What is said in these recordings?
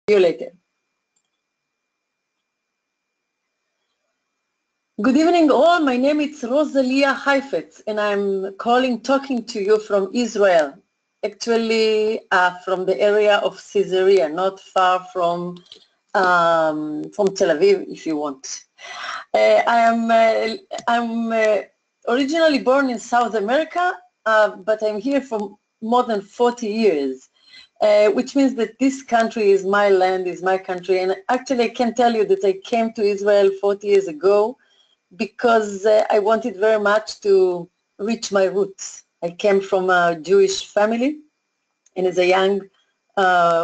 you later. Good evening all, my name is Rosalia Heifetz and I'm talking to you from Israel. Actually from the area of Caesarea, not far from Tel Aviv if you want. I'm originally born in South America, but I'm here for more than 40 years. Which means that this country is my land, is my country. And actually I can tell you that I came to Israel 40 years ago because I wanted very much to reach my roots. I came from a Jewish family, and as a young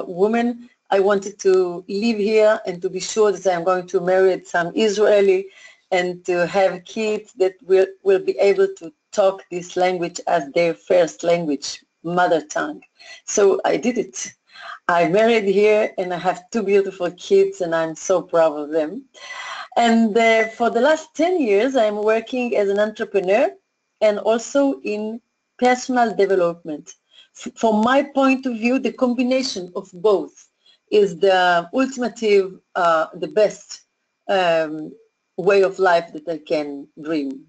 woman, I wanted to live here and to be sure that I'm going to marry some Israeli and to have kids that will be able to talk this language as their first language, mother tongue. So I did it. I married here and I have two beautiful kids and I'm so proud of them. And for the last 10 years, I'm working as an entrepreneur and also in personal development. From my point of view, the combination of both is the ultimative, the best way of life that I can dream.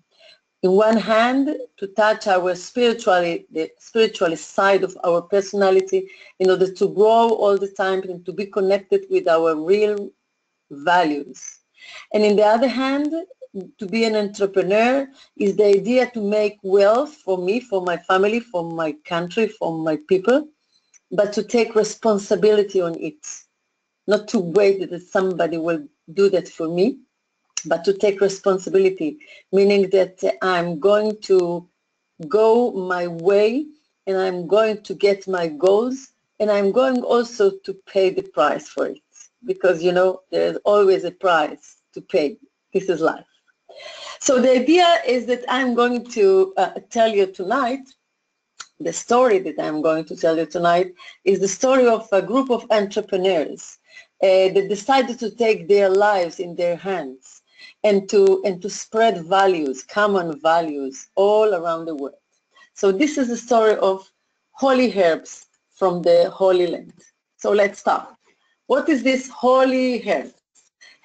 In one hand, to touch our the spiritual side of our personality in order to grow all the time and to be connected with our real values. And in the other hand, to be an entrepreneur is the idea to make wealth for me, for my family, for my country, for my people, but to take responsibility on it. Not to wait that somebody will do that for me, but to take responsibility, meaning that I'm going to go my way and I'm going to get my goals and I'm going also to pay the price for it because, you know, there's always a price to pay. This is life. So the idea is that I'm going to tell you tonight, the story that I'm going to tell you tonight is the story of a group of entrepreneurs that decided to take their lives in their hands and to spread values, common values all around the world. So this is the story of holy herbs from the Holy Land. So let's start. What is this holy herbs?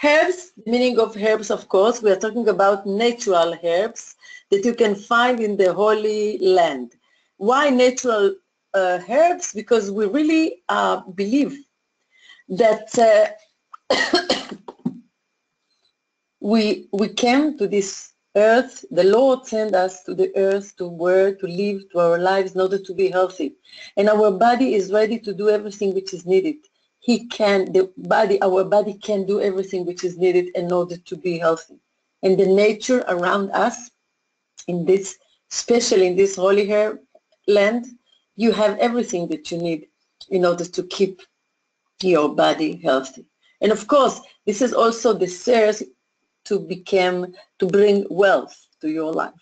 Herbs, the meaning of herbs, of course, we are talking about natural herbs that you can find in the Holy Land. Why natural herbs? Because we really believe that we came to this earth, the Lord sent us to the earth to work, to live, to our lives in order to be healthy. And our body is ready to do everything which is needed. Our body can do everything which is needed in order to be healthy. And the nature around us, especially in this holy land, you have everything that you need in order to keep your body healthy. And of course, this is also the source to bring wealth to your life.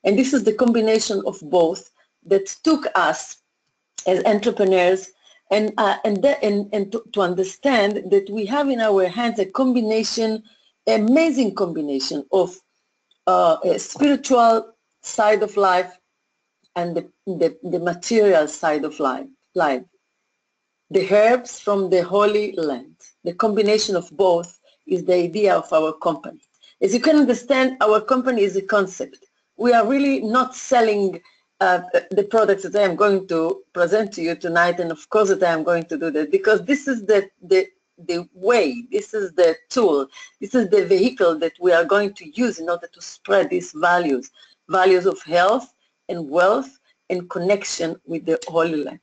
And this is the combination of both that took us as entrepreneurs and to understand that we have in our hands a combination, amazing combination of a spiritual side of life and the material side of life. The herbs from the Holy Land. The combination of both is the idea of our company. As you can understand, our company is a concept. We are really not selling the products that I am going to present to you tonight, and of course that I am going to do that, because this is the way, this is the tool, this is the vehicle that we are going to use in order to spread these values of health and wealth and connection with the Holy Land.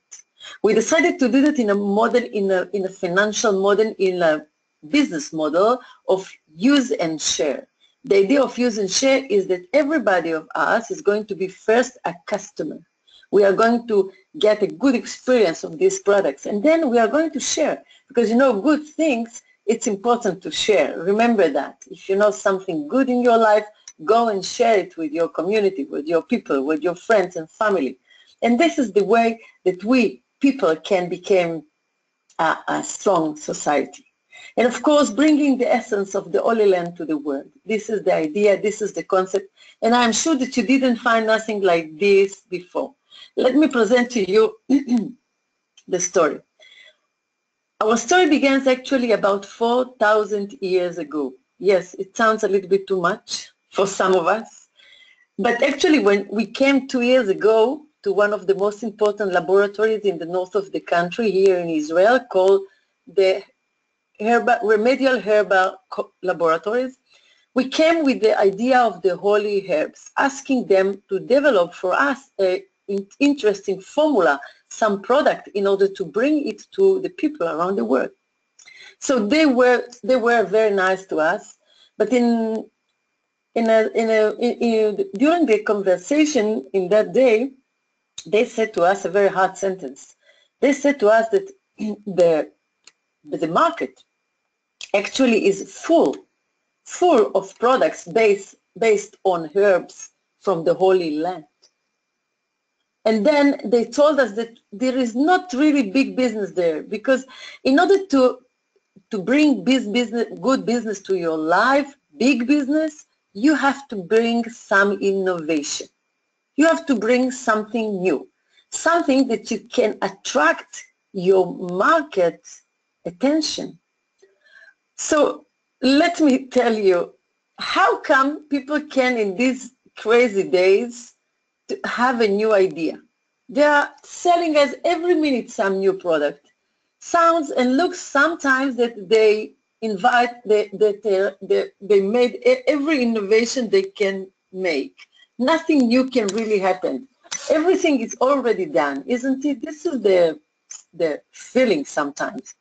We decided to do that in a model, in a financial model, in a business model of use and share. The idea of use and share is that everybody of us is going to be first a customer. We are going to get a good experience of these products, and then we are going to share, because you know, good things, it's important to share. Remember that. If you know something good in your life, go and share it with your community, with your people, with your friends and family. And this is the way that we people can become a strong society. And of course, bringing the essence of the Holy Land to the world. This is the idea, this is the concept, and I'm sure that you didn't find nothing like this before. Let me present to you the story. Our story begins actually about 4,000 years ago. Yes, it sounds a little bit too much for some of us, but actually when we came 2 years ago to one of the most important laboratories in the north of the country here in Israel called the Remedial Herbal Laboratories, we came with the idea of the holy herbs, asking them to develop for us an interesting formula, some product in order to bring it to the people around the world. So they were very nice to us, but during the conversation in that day, they said to us a very hard sentence. They said to us that the market actually is full of products based on herbs from the Holy Land. And then they told us that there is not really big business there, because in order to bring good business to your life, big business, you have to bring some innovation. You have to bring something new, something that you can attract your market attention. So let me tell you, how come people can in these crazy days to have a new idea? They are selling us every minute some new product. Sounds and looks sometimes that they they made every innovation they can make. Nothing new can really happen. Everything is already done, isn't it? This is the feeling sometimes.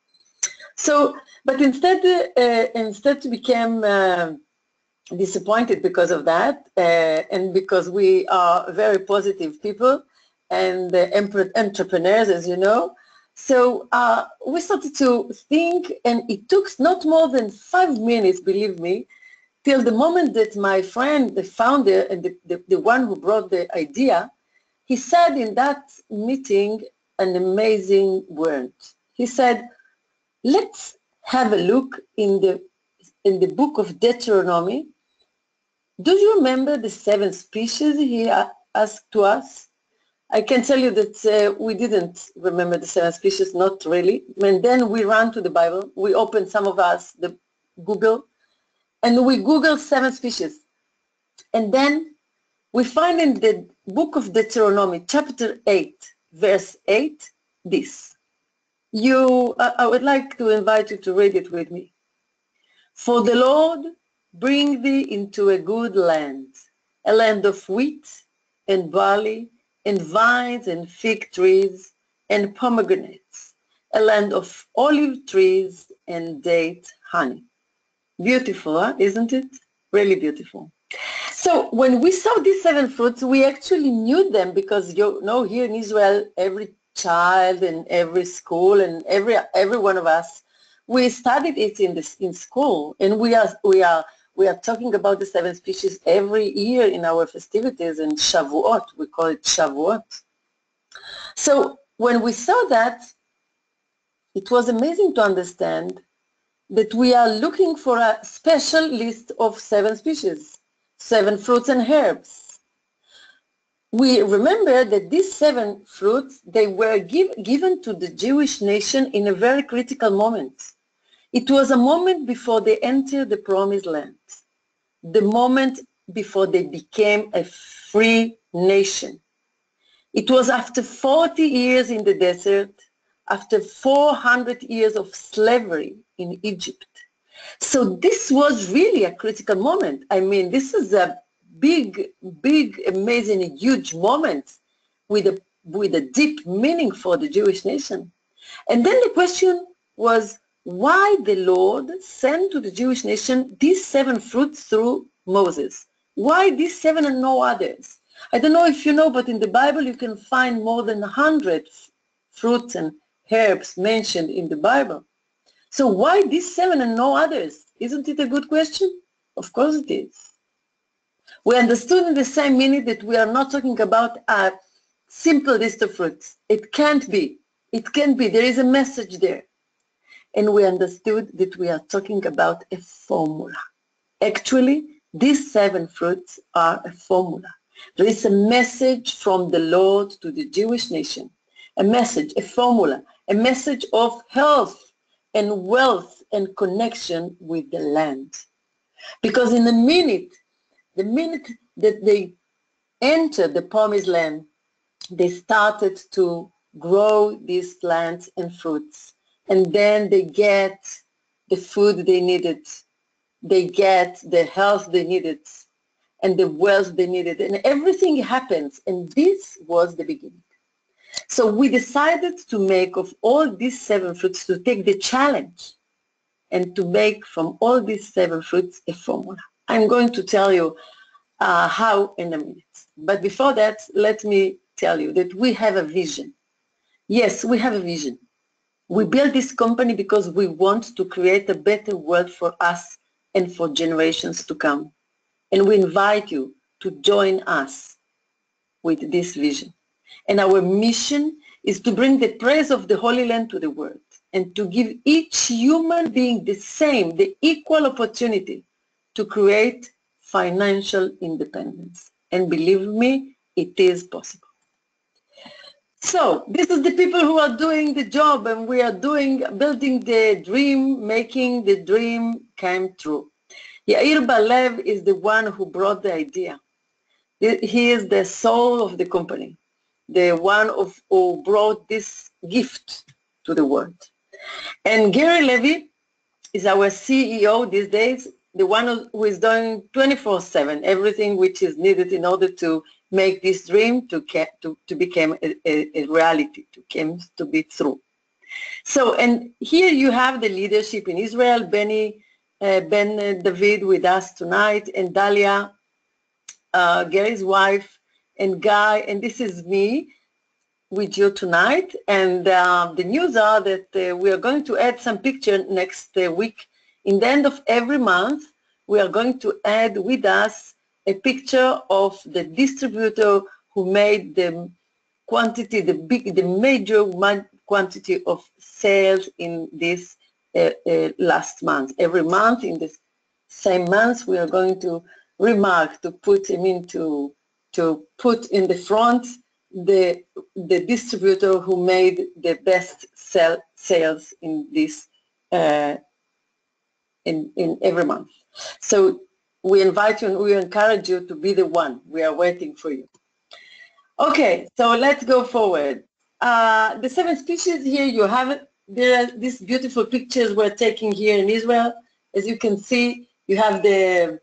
So, but instead to become disappointed because of that, and because we are very positive people and entrepreneurs, as you know. So we started to think, and it took not more than 5 minutes, believe me, till the moment that my friend, the founder and the one who brought the idea, he said in that meeting an amazing word. He said, let's have a look in the book of Deuteronomy. Do you remember the 7 species he asked to us? I can tell you that we didn't remember the 7 species, not really. And then we ran to the Bible. We opened, some of us, the Google, and we Googled 7 species. And then we find in the book of Deuteronomy, chapter 8, verse 8, this. I would like to invite you to read it with me. For the Lord bring thee into a good land, a land of wheat and barley and vines and fig trees and pomegranates, a land of olive trees and date honey. Beautiful, huh? Isn't it? Really beautiful. So when we saw these 7 fruits, we actually knew them, because you know, here in Israel, every child and every school and every one of us, we studied it in school, and we are talking about the 7 species every year in our festivities in Shavuot. We call it Shavuot. So when we saw that, it was amazing to understand that we are looking for a special list of 7 species, 7 fruits and herbs. We remember that these 7 fruits, they were given to the Jewish nation in a very critical moment. It was a moment before they entered the promised land, the moment before they became a free nation. It was after 40 years in the desert, after 400 years of slavery in Egypt. So this was really a critical moment. I mean, this is a big, amazing, huge moment with a deep meaning for the Jewish nation. And then the question was, why the Lord sent to the Jewish nation these 7 fruits through Moses? Why these 7 and no others? I don't know if you know, but in the Bible you can find more than 100 fruits and herbs mentioned in the Bible. So why these 7 and no others? Isn't it a good question? Of course it is. We understood in the same minute that we are not talking about a simple list of fruits. It can't be. It can be. There is a message there. And we understood that we are talking about a formula. Actually, these 7 fruits are a formula. There is a message from the Lord to the Jewish nation, a message, a formula, a message of health, and wealth and connection with the land. Because in the minute that they entered the promised land, they started to grow these plants and fruits. And then they get the food they needed. They get the health they needed and the wealth they needed. And everything happens. And this was the beginning. So we decided to make of all these 7 fruits, to take the challenge and to make from all these 7 fruits a formula. I'm going to tell you how in a minute. But before that, let me tell you that we have a vision. Yes, we have a vision. We built this company because we want to create a better world for us and for generations to come. And we invite you to join us with this vision. And our mission is to bring the praise of the Holy Land to the world and to give each human being the equal opportunity to create financial independence. And believe me, it is possible. So this is the people who are doing the job, and we are building the dream, making the dream come true. Yair Balev is the one who brought the idea. He is the soul of the company, the one who brought this gift to the world. And Gary Levy is our CEO these days, the one who is doing 24/7, everything which is needed in order to make this dream to become a reality, to be true. So, and here you have the leadership in Israel, Ben David with us tonight, and Dalia, Gary's wife, and Guy, and this is me with you tonight. And the news are that we are going to add some picture next week. In the end of every month, we are going to add with us a picture of the distributor who made the quantity, the major quantity of sales in this last month. Every month in the same month, we are going to remark, to put in the front the distributor who made the best sales in this in every month. So we invite you and we encourage you to be the one. We are waiting for you. Okay, so let's go forward. The 7 species here, you have it. There are these beautiful pictures we're taking here in Israel. As you can see, you have the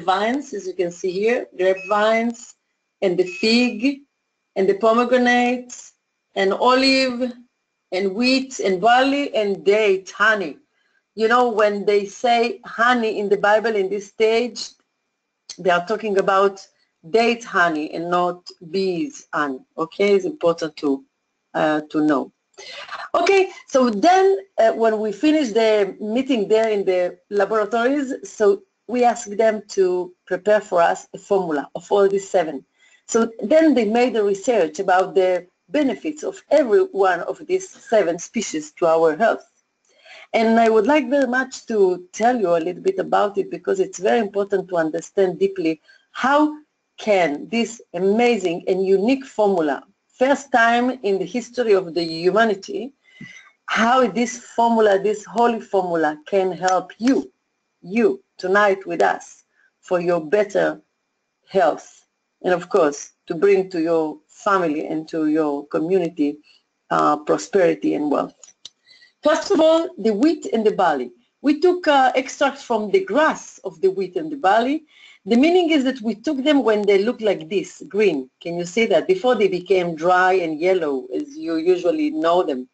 vines, as you can see here, grapevines, and the fig, and the pomegranates, and olive, and wheat, and barley, and date, honey. You know, when they say honey in the Bible in this stage, they are talking about date honey and not bees honey. Okay, it's important to know. Okay, so then when we finish the meeting there in the laboratories, so we asked them to prepare for us a formula of all these 7. So then they made a research about the benefits of every one of these 7 species to our health. And I would like very much to tell you a little bit about it, because it's very important to understand deeply how can this amazing and unique formula, first time in the history of the humanity, how this formula, this holy formula, can help you tonight with us for your better health, and of course to bring to your family and to your community prosperity and wealth. First of all, the wheat and the barley. We took extracts from the grass of the wheat and the barley. The meaning is that we took them when they look like this, green. Can you see that? Before they became dry and yellow, as you usually know them.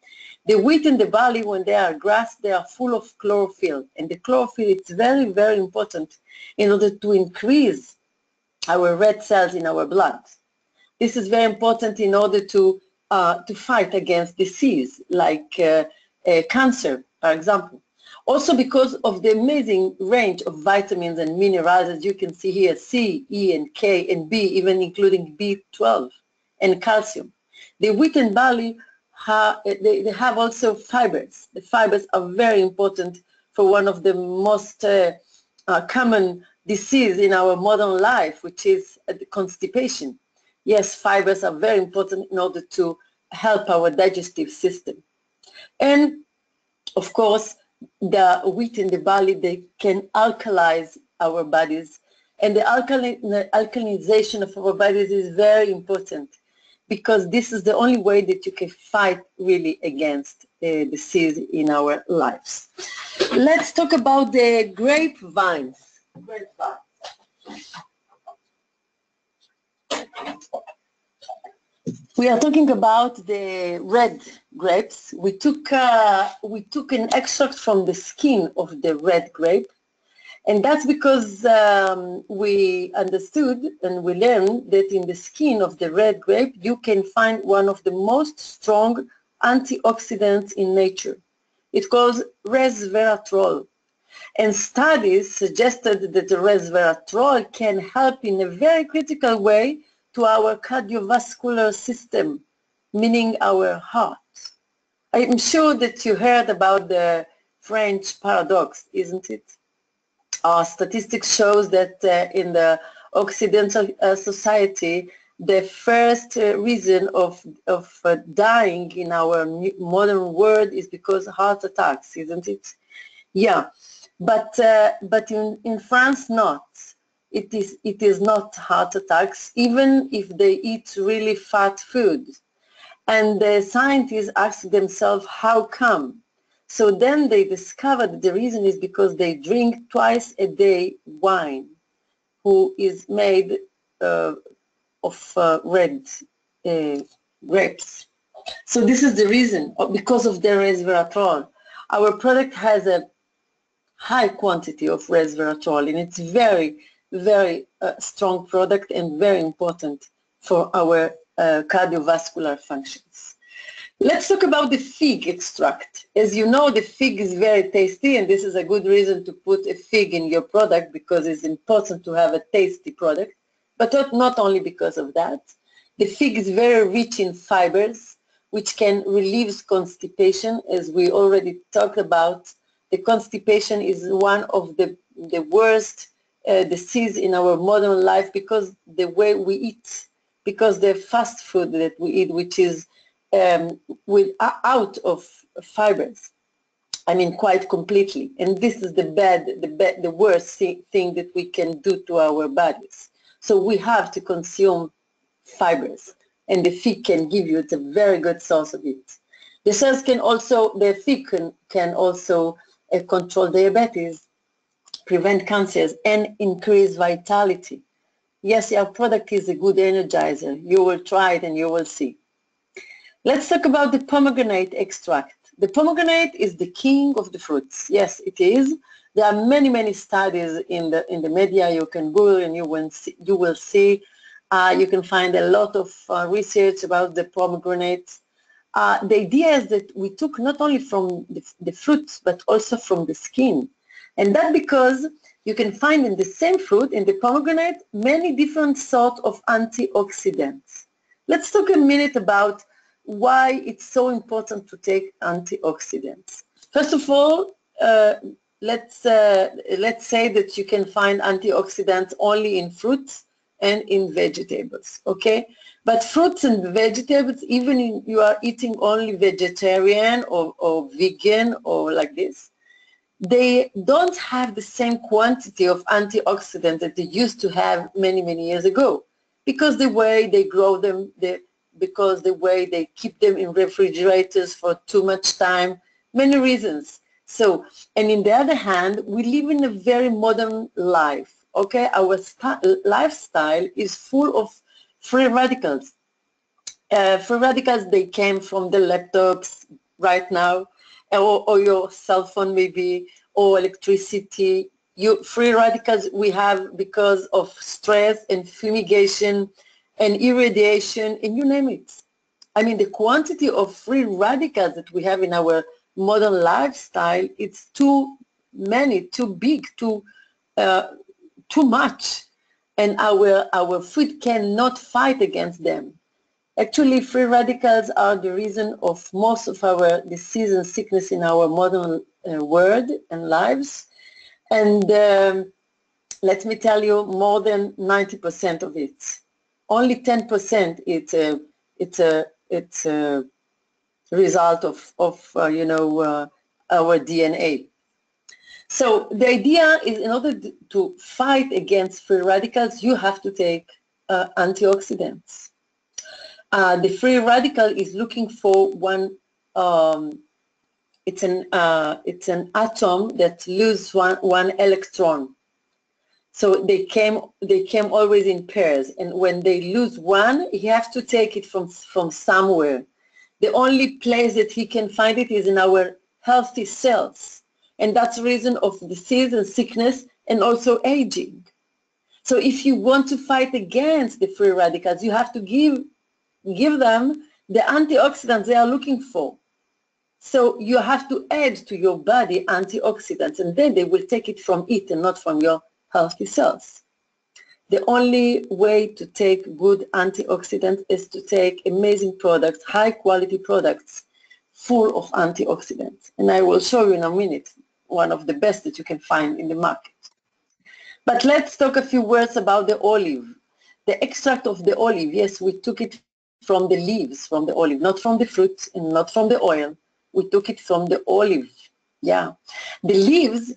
The wheat and the barley, when they are grass, they are full of chlorophyll. And the chlorophyll is very, very important in order to increase our red cells in our blood. This is very important in order to fight against disease, like cancer, for example. Also because of the amazing range of vitamins and minerals, as you can see here, C, E, and K, and B, even including B12 and calcium. The wheat and barley, they have also fibers. The fibers are very important for one of the most common disease in our modern life, which is constipation. Yes, fibers are very important in order to help our digestive system. And of course, the wheat and the barley, they can alkalize our bodies. And the alkalization of our bodies is very important, because this is the only way that you can fight really against disease in our lives. Let's talk about the grapevines. We are talking about the red grapes. We took an extract from the skin of the red grape, and that's because we understood and we learned that in the skin of the red grape you can find one of the most strong antioxidants in nature. It's called resveratrol. And studies suggested that the resveratrol can help in a very critical way to our cardiovascular system, meaning our heart. I'm sure that you heard about the French paradox, isn't it? Our statistics shows that in the Occidental society, the first reason of dying in our modern world is because of heart attacks, isn't it? Yeah, but in France, not. It is not heart attacks, even if they eat really fat food. And the scientists ask themselves, how come? So then they discovered the reason is because they drink twice a day wine, who is made of red grapes. So this is the reason, because of the resveratrol. Our product has a high quantity of resveratrol, and it's very, very strong product and very important for our cardiovascular functions. Let's talk about the fig extract. As you know, the fig is very tasty, and this is a good reason to put a fig in your product, because it's important to have a tasty product, but not only because of that. The fig is very rich in fibers, which can relieve constipation. As we already talked about, the constipation is one of the worst disease in our modern life, because the way we eat, because the fast food that we eat, which is out of fibers, I mean quite completely. And this is the worst thing that we can do to our bodies. So we have to consume fibers, and the fig can give you, it's a very good source of it. The fig can also control diabetes, prevent cancers, and increase vitality. Yes, our product is a good energizer. You will try it and you will see. Let's talk about the pomegranate extract. The pomegranate is the king of the fruits. Yes, it is. There are many, many studies in the media. You can Google and you will see. You can find a lot of research about the pomegranates. The idea is that we took not only from the fruits, but also from the skin. And that because you can find in the same fruit, in the pomegranate, many different sorts of antioxidants. Let's talk a minute about why it's so important to take antioxidants. First of all, let's say that you can find antioxidants only in fruits and in vegetables, okay? But fruits and vegetables, even if you are eating only vegetarian or vegan or like this, they don't have the same quantity of antioxidants that they used to have many, many years ago, because the way they grow them, because the way they keep them in refrigerators for too much time, many reasons. So, and in the other hand, we live in a very modern life, okay? Our lifestyle is full of free radicals. Free radicals, they came from the laptops right now, or your cell phone maybe, or electricity. Free radicals we have because of stress and fumigation and irradiation, and you name it. I mean, the quantity of free radicals that we have in our modern lifestyle, it's too many, too big, too much, and our food cannot fight against them. Actually, free radicals are the reason of most of our disease and sickness in our modern world and lives. And let me tell you, more than 90% of it. Only 10% it's result of our DNA. So the idea is, in order to fight against free radicals, you have to take antioxidants. The free radical is looking for one. It's an atom that loses one electron. So they came always in pairs, and when they lose one, he has to take it from somewhere. The only place that he can find it is in our healthy cells, and that's the reason of disease and sickness and also aging. So if you want to fight against the free radicals, you have to give them the antioxidants they are looking for. So you have to add to your body antioxidants, and then they will take it from it and not from your healthy cells. The only way to take good antioxidants is to take amazing products, high quality products, full of antioxidants. And I will show you in a minute one of the best that you can find in the market. But let's talk a few words about the olive. The extract of the olive, yes, we took it from the leaves from the olive, not from the fruit and not from the oil. We took it from the olive, yeah. The leaves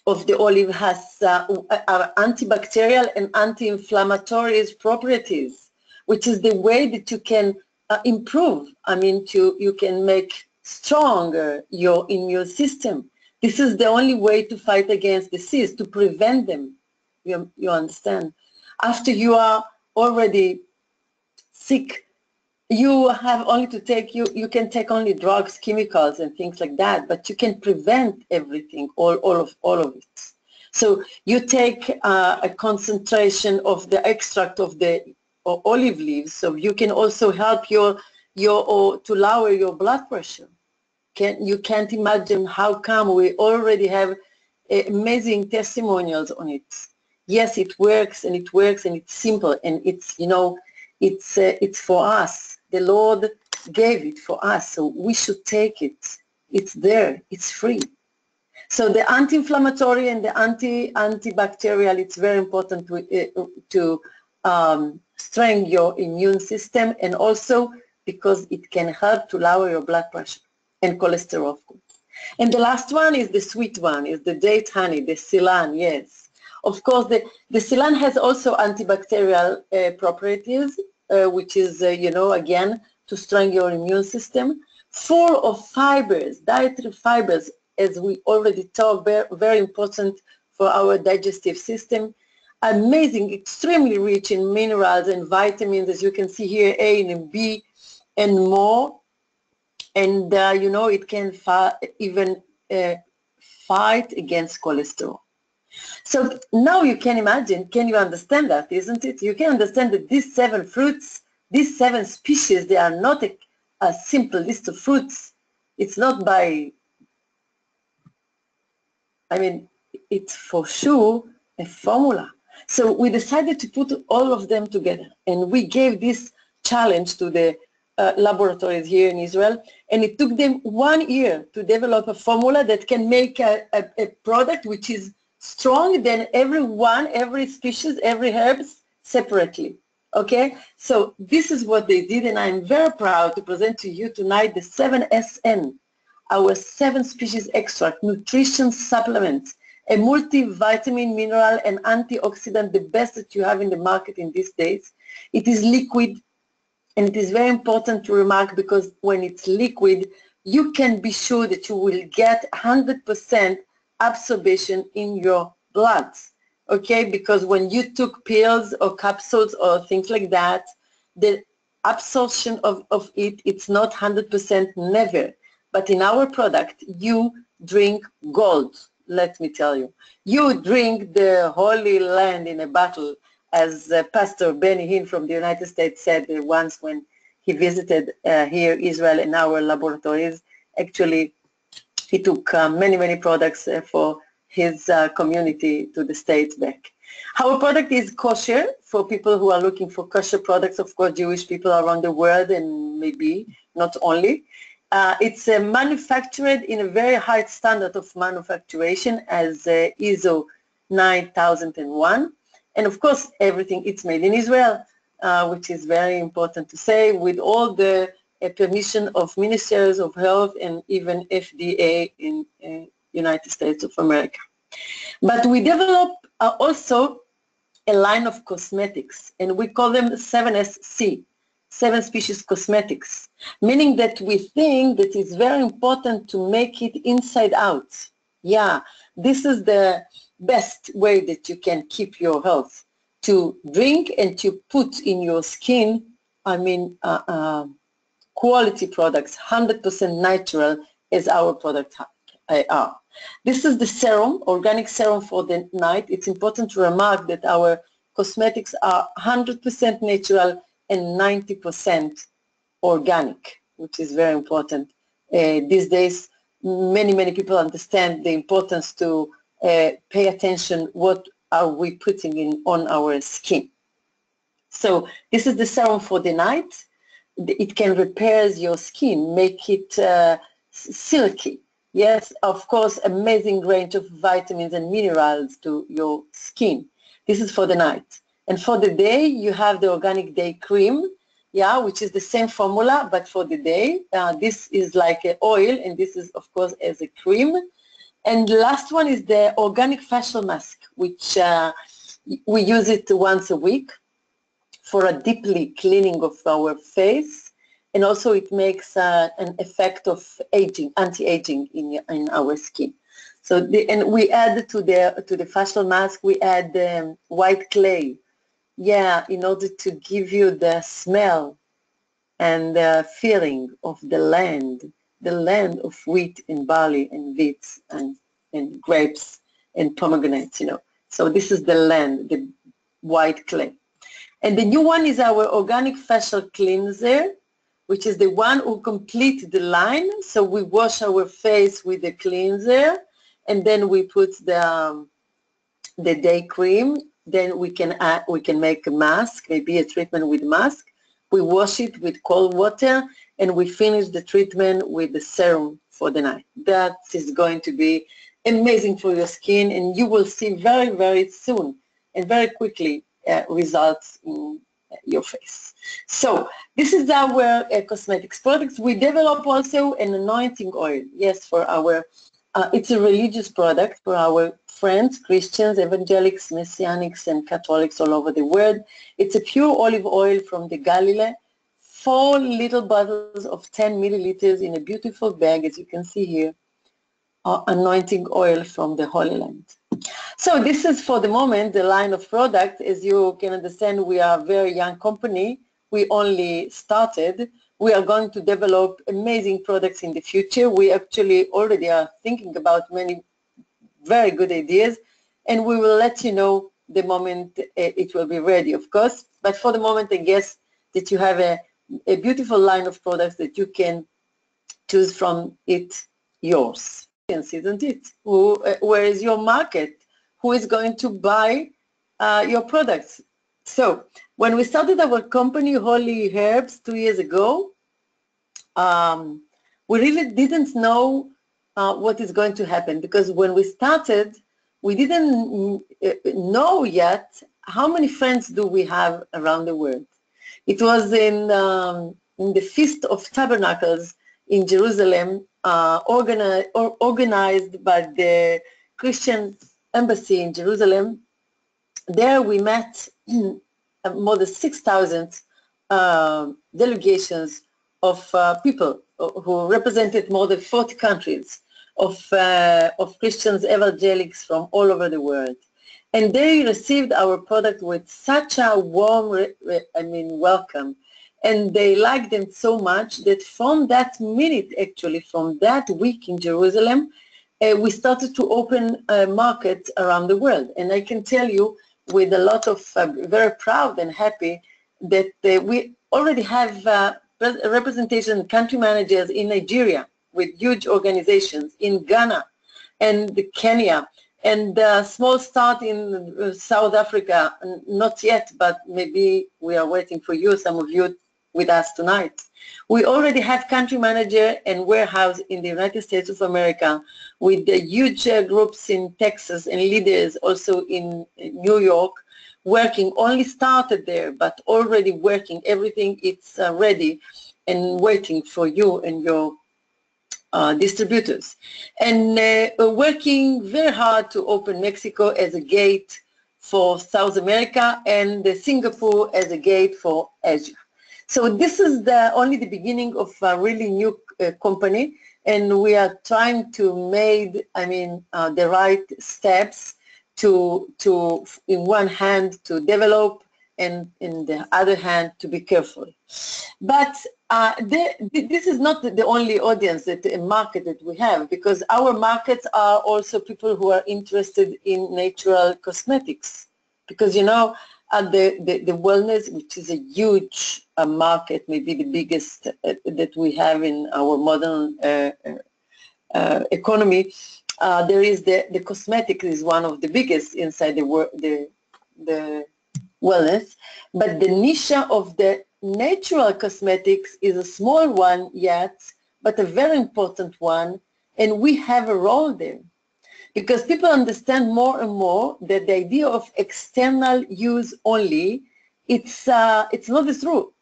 of the olive are antibacterial and anti-inflammatory properties, which is the way that you can improve. I mean, you can make stronger your immune system. This is the only way to fight against disease, to prevent them. You understand? After you are already sick, you have only to take, you can take only drugs, chemicals and things like that, but you can prevent everything, all of it. So you take a concentration of the extract of the olive leaves, so you can also help to lower your blood pressure. You can't imagine how come we already have amazing testimonials on it. Yes, it works and it's simple and it's, it's for us. The Lord gave it for us, so we should take it. It's there, it's free. So the anti-inflammatory and the antibacterial, it's very important to strengthen your immune system, and also because it can help to lower your blood pressure and cholesterol. And the last one is the sweet one, is the date honey, the Ceylon, yes. Of course, the Ceylon has also antibacterial properties, which is, again, to strengthen your immune system. Full of fibers, dietary fibers, as we already talked, very, very important for our digestive system. Amazing, extremely rich in minerals and vitamins, as you can see here, A and B and more. And, it can even fight against cholesterol. So now you can imagine, can you understand that, isn't it? You can understand that these 7 fruits, these 7 species, they are not a simple list of fruits. It's not it's for sure a formula. So we decided to put all of them together, and we gave this challenge to the laboratories here in Israel, and it took them 1 year to develop a formula that can make a product which is strong than every species, every herbs separately. Okay, so this is what they did, and I'm very proud to present to you tonight the 7SN, our 7 species extract, nutrition supplements, a multivitamin, mineral, and antioxidant, the best that you have in the market in these days. It is liquid, and it is very important to remark, because when it's liquid, you can be sure that you will get 100% absorption in your blood, okay? Because when you took pills or capsules or things like that, the absorption of it's not 100%, never. But in our product, you drink gold, let me tell you. You drink the Holy Land in a bottle, as Pastor Benny Hinn from the United States said once when he visited here Israel in our laboratories. Actually, he took many products for his community to the States back. Our product is kosher for people who are looking for kosher products, of course, Jewish people around the world, and maybe not only. It's manufactured in a very high standard of manufacturation as ISO 9001. And of course, everything, it's made in Israel, which is very important to say, with all the permission of Ministers of Health and even FDA in United States of America. But we develop also a line of cosmetics, and we call them 7SC, 7 species cosmetics, meaning that we think that it's very important to make it inside out. Yeah, this is the best way that you can keep your health, to drink and to put in your skin, quality products, 100% natural, as our products are. This is the serum, organic serum for the night. It's important to remark that our cosmetics are 100% natural and 90% organic, which is very important. These days, many people understand the importance to pay attention what are we putting in on our skin. So this is the serum for the night. It can repair your skin, make it silky. Yes, of course, amazing range of vitamins and minerals to your skin. This is for the night. And for the day, you have the organic day cream, yeah, which is the same formula, but for the day. This is like an oil, and this is, of course, as a cream. And the last one is the organic facial mask, which we use it once a week for a deeply cleaning of our face. And also it makes an effect of aging, anti-aging in our skin. So and we add to the facial mask, we add white clay, yeah, in order to give you the smell and the feeling of the land of wheat and barley and beets and grapes and pomegranates, So this is the land, the white clay. And the new one is our organic facial cleanser, which is the one who completes the line. So we wash our face with the cleanser, and then we put the day cream. Then we can make a mask, maybe a treatment with mask. We wash it with cold water, and we finish the treatment with the serum for the night. That is going to be amazing for your skin, and you will see very, very soon and very quickly results in your face. So this is our cosmetics products. We develop also an anointing oil, yes, for our, it's a religious product for our friends, Christians, evangelics, messianics, and Catholics all over the world. It's a pure olive oil from the Galilee, 4 little bottles of 10 milliliters in a beautiful bag, as you can see here, anointing oil from the Holy Land. So this is for the moment the line of product. As you can understand, we are a very young company. We only started. We are going to develop amazing products in the future. We actually already are thinking about many very good ideas, and we will let you know the moment it will be ready, of course. But for the moment, I guess that you have a beautiful line of products that you can choose from it yours. Isn't it? Where is your market? Who is going to buy your products? So when we started our company, Holy Herbs, 2 years ago, we really didn't know what is going to happen, because when we started, we didn't know yet how many friends do we have around the world. It was in the Feast of Tabernacles in Jerusalem, organized by the Christian Embassy in Jerusalem. There we met more than 6,000 delegations of people who represented more than 40 countries of Christians, evangelics from all over the world. And they received our product with such a warm, welcome. And they liked them so much that from that minute, actually, from that week in Jerusalem, we started to open markets around the world. And I can tell you with a lot of, very proud and happy that we already have representation country managers in Nigeria with huge organizations, in Ghana and Kenya, and a small start in South Africa, not yet, but maybe we are waiting for you, some of you with us tonight. We already have country manager and warehouse in the United States of America, with the huge groups in Texas and leaders also in New York, working, only started there, but already working, everything it's ready. and waiting for you and your distributors, and working very hard to open Mexico as a gate for South America and Singapore as a gate for Asia. So this is only the beginning of a really new company, and we are trying to make, the right steps to in one hand to develop, and in the other hand to be careful. But this is not the only audience, market that we have, because our markets are also people who are interested in natural cosmetics, because the wellness, which is a huge market, maybe the biggest that we have in our modern economy. There is the cosmetics is one of the biggest inside the wellness, but the niche of the natural cosmetics is a small one yet, but a very important one, and we have a role there. Because people understand more and more that the idea of external use only, it's not the truth.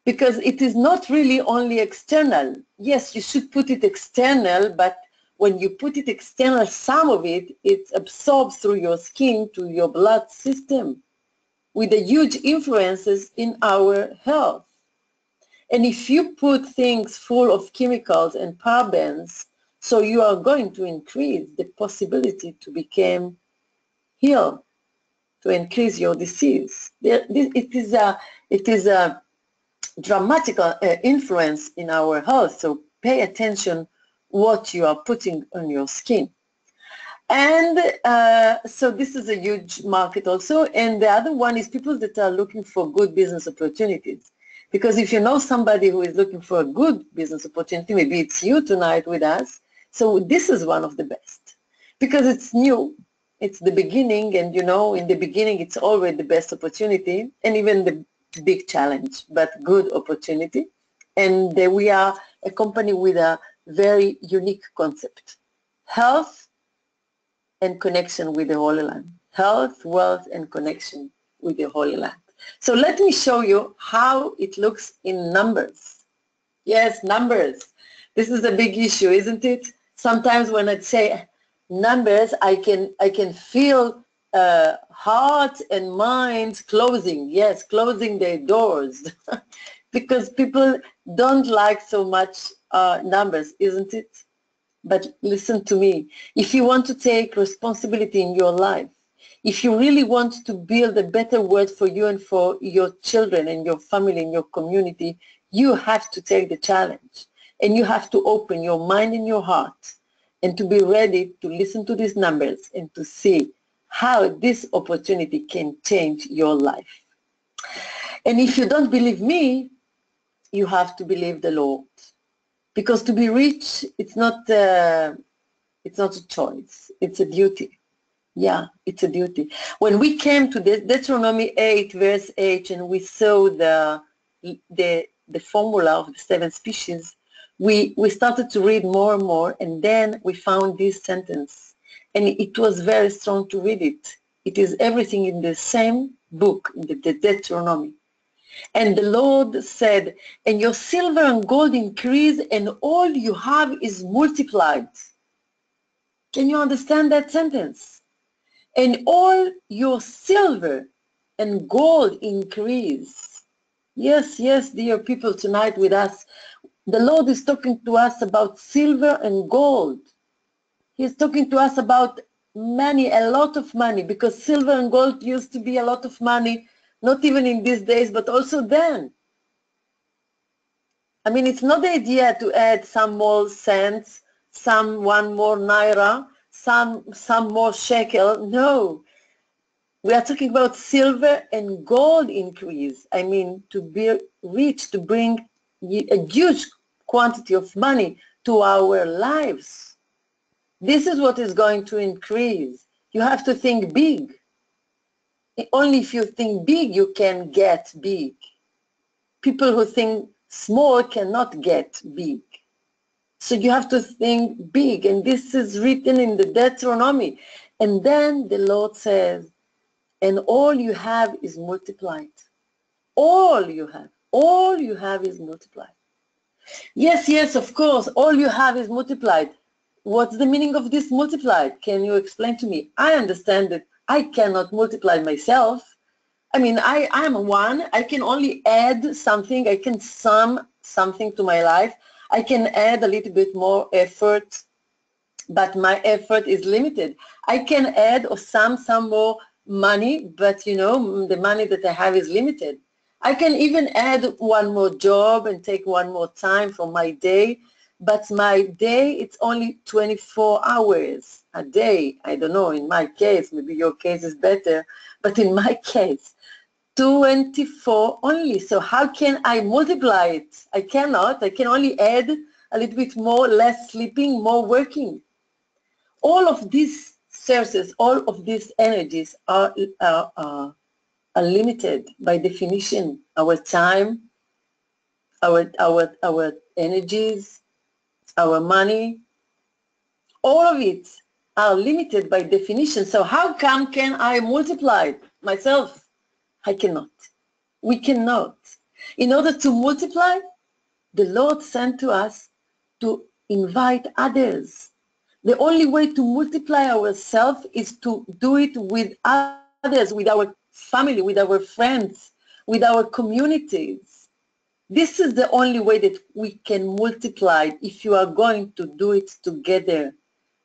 Because it is not really only external. Yes, you should put it external, but when you put it external, some of it absorbs through your skin to your blood system, with the huge influences in our health. And if you put things full of chemicals and parabens, so you are going to increase the possibility to become ill, to increase your disease. It is a dramatic influence in our health, so pay attention what you are putting on your skin. And so this is a huge market also. And the other one is people that are looking for good business opportunities. Because if you know somebody who is looking for a good business opportunity, maybe it's you tonight with us. So this is one of the best. Because it's new, it's the beginning, and in the beginning it's always the best opportunity, and even the big challenge, but good opportunity. And we are a company with a very unique concept. Health and connection with the Holy Land. Health, wealth, and connection with the Holy Land. So let me show you how it looks in numbers. Yes, numbers. This is a big issue, isn't it? Sometimes when I say numbers, I can feel heart and mind closing. Yes, closing their doors. Because people don't like so much numbers, isn't it? But listen to me. If you want to take responsibility in your life, if you really want to build a better world for you and for your children and your family and your community, you have to take the challenge. And you have to open your mind and your heart and to be ready to listen to these numbers and to see how this opportunity can change your life. And if you don't believe me, you have to believe the Lord. Because to be rich, it's not a choice, it's a duty. Yeah, it's a duty. When we came to Deuteronomy 8, verse 8, and we saw the formula of the 7 species, we started to read more and more, and then we found this sentence. And it was very strong to read it. It is everything in the same book, in the Deuteronomy. And the Lord said, and your silver and gold increase, and all you have is multiplied. Can you understand that sentence? And all your silver and gold increase. Yes, yes, dear people, tonight with us, the Lord is talking to us about silver and gold. He's talking to us about money, a lot of money, because silver and gold used to be a lot of money, not even in these days, but also then. I mean, it's not the idea to add some more cents, one more naira, some more shekel. No. We are talking about silver and gold increase. I mean, to be rich, to bring a huge quantity of money to our lives. This is what is going to increase. You have to think big. Only if you think big, you can get big. People who think small cannot get big. So you have to think big, and this is written in the Deuteronomy. And then the Lord says, and all you have is multiplied. All you have. All you have is multiplied. Yes, yes, of course, all you have is multiplied. What's the meaning of this multiplied? Can you explain to me? I understand that I cannot multiply myself. I mean, I'm one. I can only add something. I can sum something to my life. I can add a little bit more effort, but my effort is limited. I can add or sum some more money, but you know, the money that I have is limited. I can even add one more job and take one more time from my day, but my day, it's only 24 hours a day. I don't know, in my case, maybe your case is better, but in my case, 24 only. So how can I multiply it? I cannot. I can only add a little bit more, less sleeping, more working. All of these sources, all of these energies are limited by definition. Our time, our energies, our money, all of it are limited by definition. So how come can I multiply myself? I cannot. We cannot. In order to multiply, the Lord sent to us to invite others. The only way to multiply ourselves is to do it with others, with our family, with our friends, with our communities. This is the only way that we can multiply if you are going to do it together.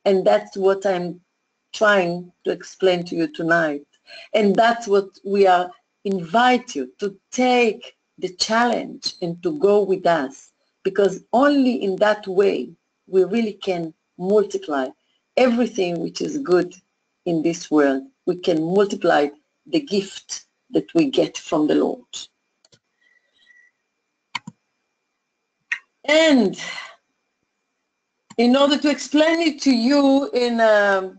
And that's what I'm trying to explain to you tonight. And that's what we are invite you to take the challenge and to go with us, because only in that way we really can multiply everything which is good in this world. We can multiply the gift that we get from the Lord. And in order to explain it to you in a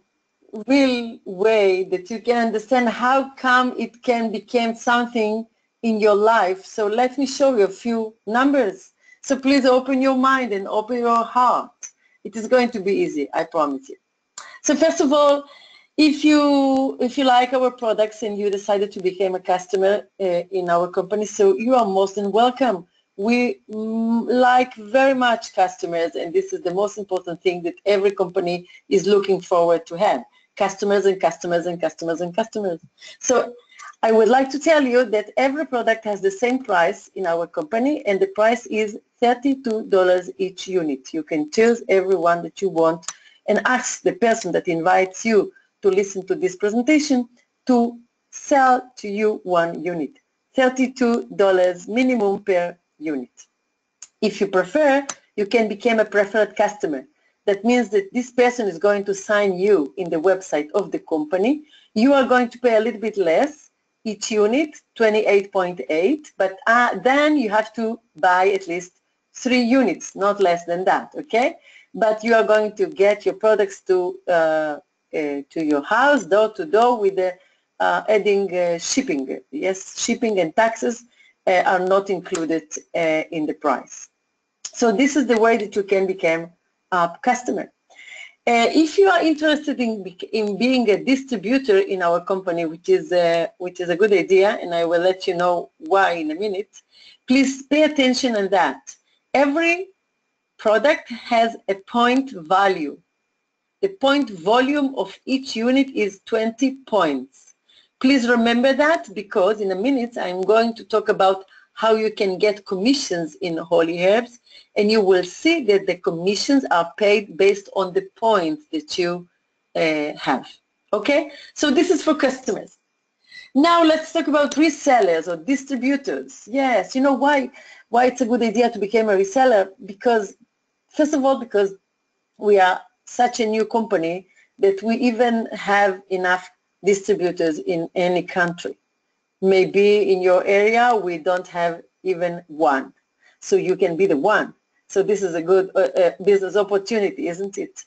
real way that you can understand how come it can become something in your life, so let me show you a few numbers. So please open your mind and open your heart. It is going to be easy, I promise you. So first of all, if you like our products and you decided to become a customer in our company, so you are most than welcome. We like very much customers, and this is the most important thing that every company is looking forward to have. Customers and customers and customers and customers. So I would like to tell you that every product has the same price in our company, and the price is $32 each unit. You can choose every one that you want and ask the person that invites you to listen to this presentation to sell to you one unit. $32 minimum per unit. If you prefer, you can become a preferred customer. That means that this person is going to sign you in the website of the company. You are going to pay a little bit less each unit, 28.8, but then you have to buy at least 3 units, not less than that, okay? But you are going to get your products to your house, door to door, with the adding shipping. Yes, shipping and taxes are not included in the price. So this is the way that you can become a customer. If you are interested in being a distributor in our company, which is a good idea, and I will let you know why in a minute, please pay attention on that. Every product has a point value. The point volume of each unit is 20 points. Please remember that, because in a minute I'm going to talk about how you can get commissions in Holy Herbs, and you will see that the commissions are paid based on the points that you have. Okay, so this is for customers. Now let's talk about resellers or distributors. Yes, you know why it's a good idea to become a reseller? Because, first of all, because we are such a new company that we even have enough distributors in any country. Maybe in your area we don't have even one, so you can be the one. So this is a good business opportunity, isn't it?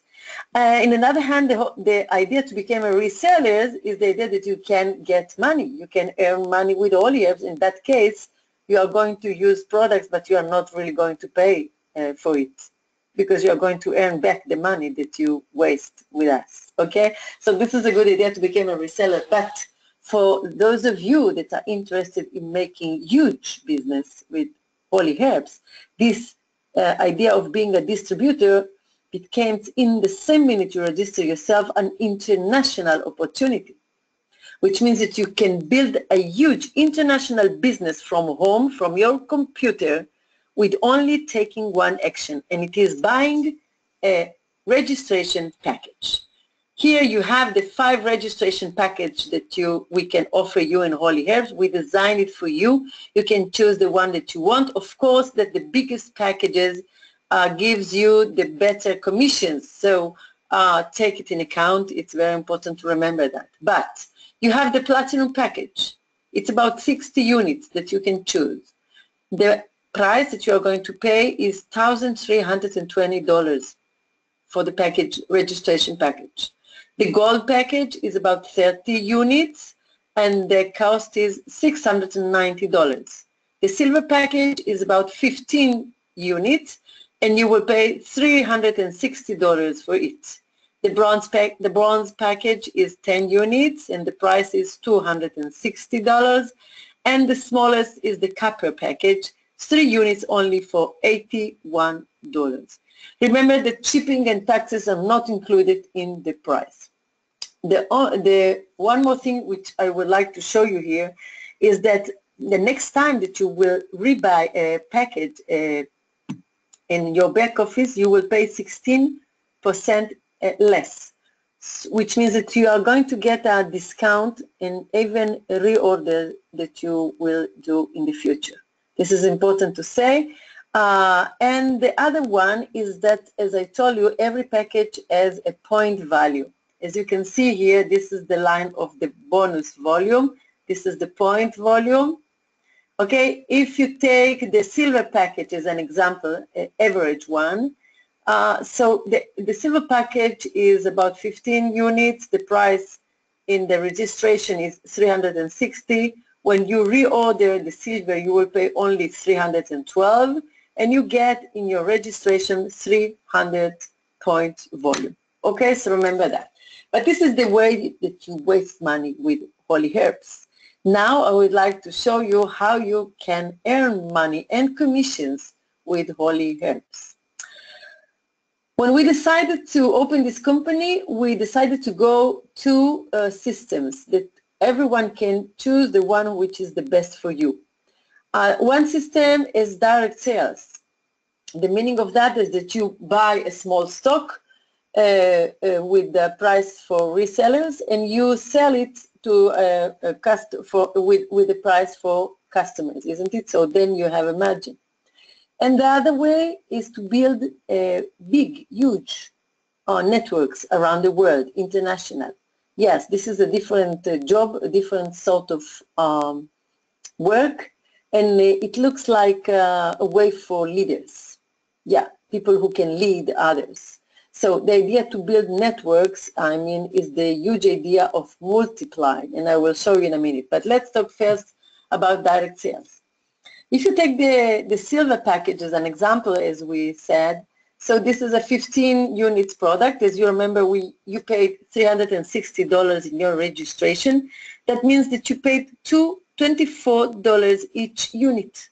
In another hand, the idea to become a reseller is the idea that you can get money. You can earn money with Holy Herbs. In that case, you are going to use products, but you are not really going to pay for it, because you are going to earn back the money that you waste with us. Okay, so this is a good idea to become a reseller. But For those of you that are interested in making huge business with Holy Herbs, this idea of being a distributor became, in the same minute you register yourself, an international opportunity, which means that you can build a huge international business from home, from your computer, with only taking one action, and it is buying a registration package. Here you have the 5 registration package that we can offer you in Holy Herbs. We design it for you. You can choose the one that you want. Of course, that the biggest packages gives you the better commissions. So take it in account. It's very important to remember that. But you have the platinum package. It's about 60 units that you can choose. The price that you're going to pay is $1,320 for the package, registration package. The gold package is about 30 units and the cost is $690. The silver package is about 15 units and you will pay $360 for it. The bronze package is 10 units and the price is $260. And the smallest is the copper package, 3 units only for $81. Remember that shipping and taxes are not included in the price. The one more thing which I would like to show you here is that the next time that you will rebuy a package in your back office, you will pay 16% less, which means that you are going to get a discount and even a reorder that you will do in the future. This is important to say. And the other one is that, as I told you, every package has a point value. As you can see here, this is the line of the bonus volume. This is the point volume. Okay, if you take the silver package as an example, average one, so the silver package is about 15 units. The price in the registration is $360. When you reorder the silver, you will pay only $312, and you get in your registration 300 point volume. Okay, so remember that. But this is the way that you waste money with Holy Herbs. Now I would like to show you how you can earn money and commissions with Holy Herbs. When we decided to open this company, we decided to go to systems that everyone can choose the one which is the best for you. One system is direct sales. The meaning of that is that you buy a small stock with the price for resellers and you sell it to with the price for customers, isn't it? So then you have a margin. And the other way is to build big, huge networks around the world, international. Yes, this is a different job, a different sort of work, and it looks like a way for leaders. Yeah, people who can lead others. So the idea to build networks, I mean, is the huge idea of multiplying, and I will show you in a minute. But let's talk first about direct sales. If you take the silver package as an example, as we said, so this is a 15 units product. As you remember, you paid $360 in your registration. That means that you paid $24 each unit.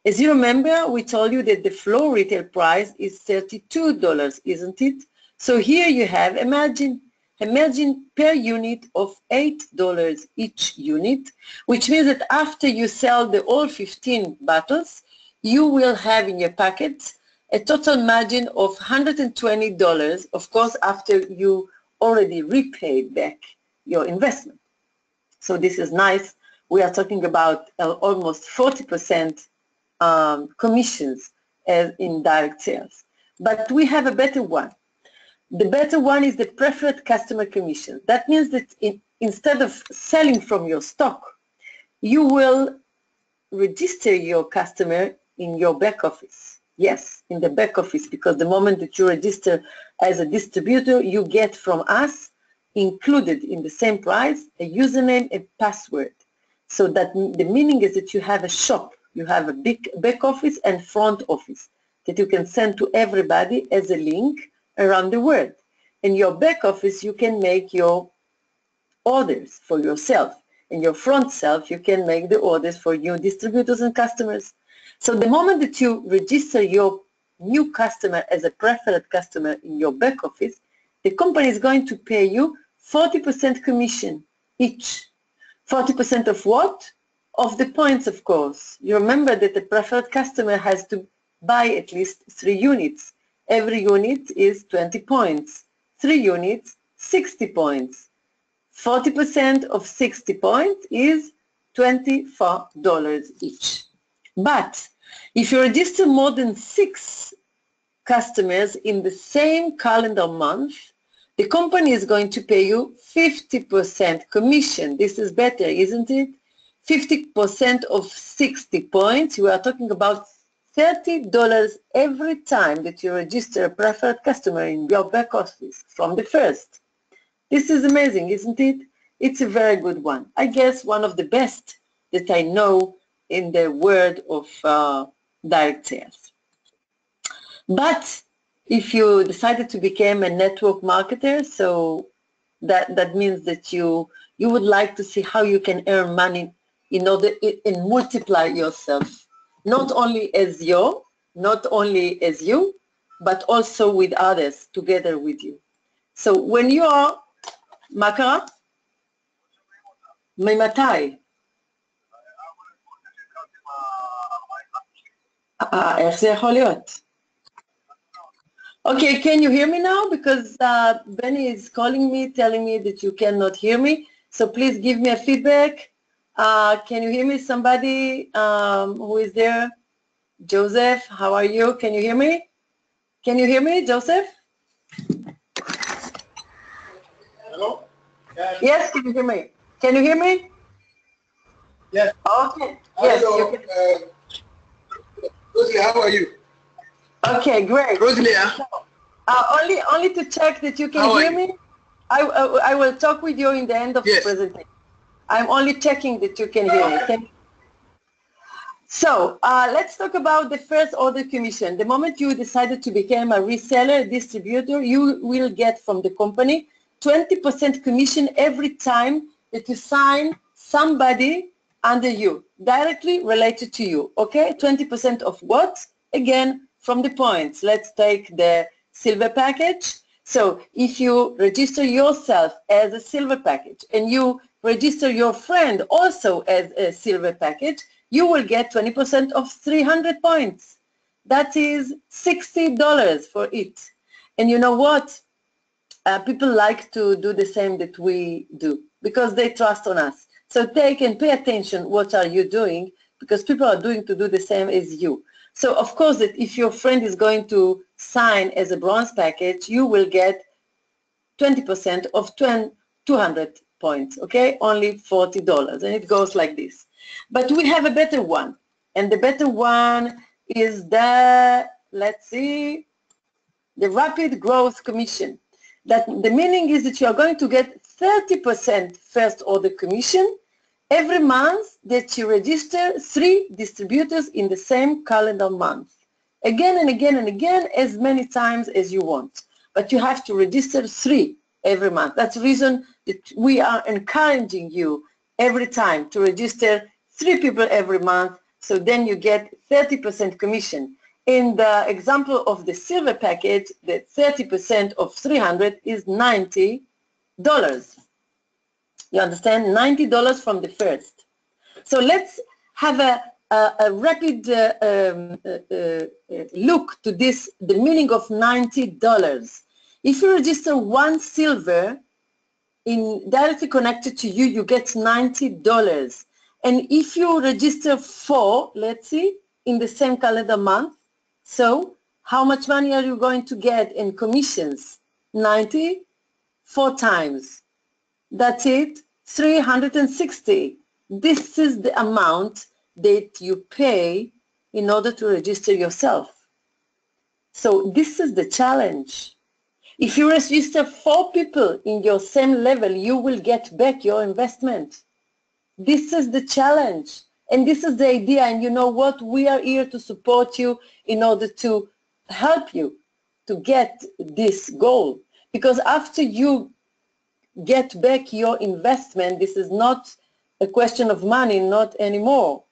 As you remember, we told you that the floor retail price is $32, isn't it? So here you have, imagine per unit of $8 each unit, which means that after you sell the all 15 bottles, you will have in your packet a total margin of $120, of course, after you already repaid back your investment. So this is nice. We are talking about almost 40% commissions in direct sales. But we have a better one. The better one is the preferred customer commission. That means that instead of selling from your stock, you will register your customer in your back office. Yes, in the back office, because the moment that you register as a distributor, you get from us, included in the same price, a username and password. So that the meaning is that you have a shop. You have a big back office and front office that you can send to everybody as a link around the world. In your back office, you can make your orders for yourself. in your front self, you can make the orders for new distributors and customers. So the moment that you register your new customer as a preferred customer in your back office, the company is going to pay you 40% commission each. 40% of what? Of the points, of course. You remember that the preferred customer has to buy at least 3 units. Every unit is 20 points. 3 units, 60 points. 40% of 60 points is $24 each. But if you register more than 6 customers in the same calendar month, the company is going to pay you 50% commission. This is better, isn't it? 50% of 60 points. You are talking about $30 every time that you register a preferred customer in your back office from the first. This is amazing, isn't it? It's a very good one. I guess one of the best that I know in the world of direct sales. But if you decided to become a network marketer, so that means that you would like to see how you can earn money in order and multiply yourself, not only as you, but also with others together with you. So when you are, מה קרה? ממתי? איך זה יכול להיות? Okay, can you hear me now? Because Benny is calling me, telling me that you cannot hear me. So please give me a feedback. Can you hear me? Somebody who is there? Joseph, how are you? Can you hear me? Can you hear me, Joseph? Hello? Yes, can you hear me? Can you hear me? Yes. Okay. Yes. Hello. You can. Rosalie, how are you? Okay, great. Rosalie, only to check that you can hear me. I will talk with you in the end of the presentation. I'm only checking that you can hear me. Thank you. So let's talk about the first order commission. The moment you decided to become a reseller, distributor, you will get from the company 20% commission every time that you sign somebody under you, directly related to you, okay? 20% of what? Again, from the points. Let's take the silver package. So if you register yourself as a silver package and you register your friend also as a silver package, you will get 20% of 300 points. That is $60 for it. And you know what? People like to do the same that we do because they trust on us. So take and pay attention what are you doing, because people are doing to do the same as you. So of course that if your friend is going to sign as a bronze package, you will get 20% of 200 points, okay? Only $40, and it goes like this. But we have a better one, and the better one is the, let's see, the rapid growth commission. That the meaning is that you are going to get 30% first order commission every month that you register 3 distributors in the same calendar month. Again and again and again, as many times as you want. But you have to register 3 every month. That's the reason that we are encouraging you every time to register 3 people every month, so then you get 30% commission. In the example of the silver package, the 30% of 300 is $90. You understand? $90 from the first. So let's have a rapid look to this, the meaning of $90. If you register 1 silver directly connected to you, you get $90. And if you register 4, let's see, in the same calendar month, so how much money are you going to get in commissions? 90, 4 times. That's it, 360. This is the amount that you pay in order to register yourself. So this is the challenge. If you register 4 people in your same level, you will get back your investment. This is the challenge. And this is the idea. And you know what? We are here to support you in order to help you to get this goal. Because after you get back your investment, this is not a question of money, not anymore.